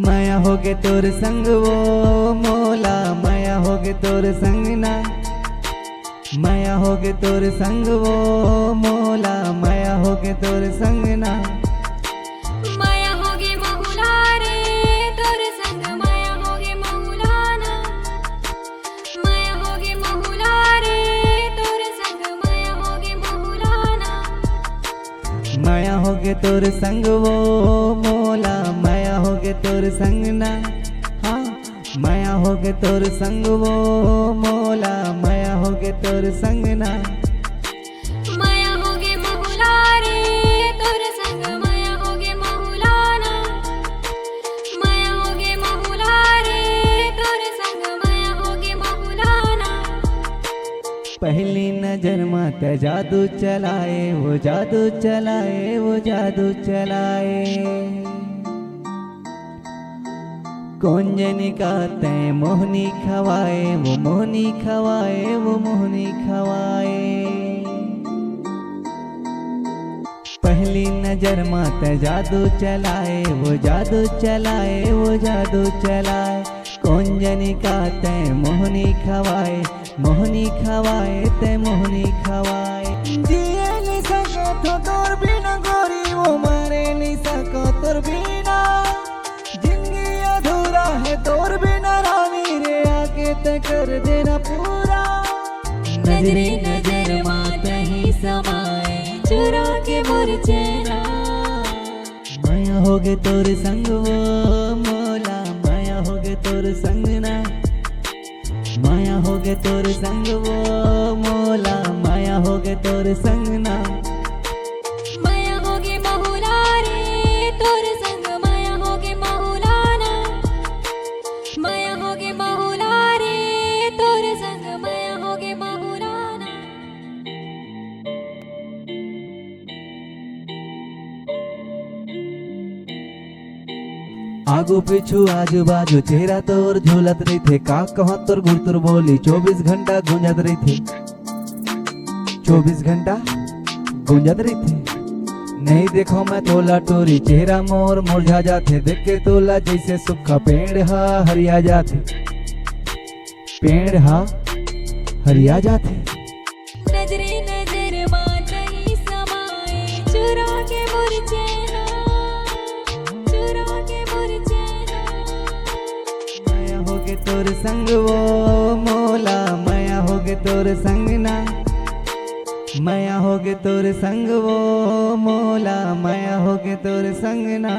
माया होगे तोर संग वो मोला, माया होगे तोर संग ना, माया होगे तोर संग वो मोला, माया होगे तोर संग ना। माया होगे महुला रे तोर संग, माया होगे महुलाना, माया होगे महुला रे तोर संग, माया होगे महुलाना। माया होगे तोर संग वो मोला, माया होगे तोर संग ना, हाँ माया होगे तोर संग वो मोला, माया होगे तोर संग ना। माया होगे महुला रे तोर संग, माया होगे महुलाना, माया होगे महुला रे तोर संग, माया होगे महुलाना। पहली नजर मात जादू चलाए, वो जादू चलाए, वो जादू चलाए। कौंजनी का तय मोहनी खवाए, वो मोहनी खवाए, वो मोहनी खवाए। पहली नजर मात जादू चलाए, वो जादू चलाए, वो जादू चलाए। कौंजनी का तय मोहनी खवाए, मोहनी खवाए ते मोहनी खवाए। जिए नहीं सको तो तोर बिना गोरी, वो मरे नहीं सको तोर बिना। जिंदगी अधूरा है तोर बिना रानी रे, आके ते कर देना पूरा। नजरे नजर मात ही समाए, चुरा के मोर चेहरा। माया होगे तोर संग वो मोला, माया होगे तोर संग ना, माया होगे तोर संग वो मोला, माया होगे तोर संग ना। माया होगे महुला रे तोर संग, माया होगे महुलाना, माया होगे महुला रे तोर संग, माया होगे महुलाना। आगू पीछू आजू बाजू चेहरा तोर झूलत रही थे। का कहा तोर गुड़ तोर बोली 24 घंटा गूंजत रही थी, 24 घंटा गूंजत रही थी। नहीं देखो मैं तोला टोरी, चेहरा मोर मुरझा जाते। देख के तोला जैसे सूखा पेड़ हा हरिया जाते, पेड़ हा हरिया जाते। नजरे नजर मात ही समाए, चुरा के मोर चेहरा, चुरा के मोर चेहरा। माया होगे तोर संग वो मोला, माया होगे तोर संग ना, माया होगे तोर संग वो मोला, माया होगे तोर संग ना।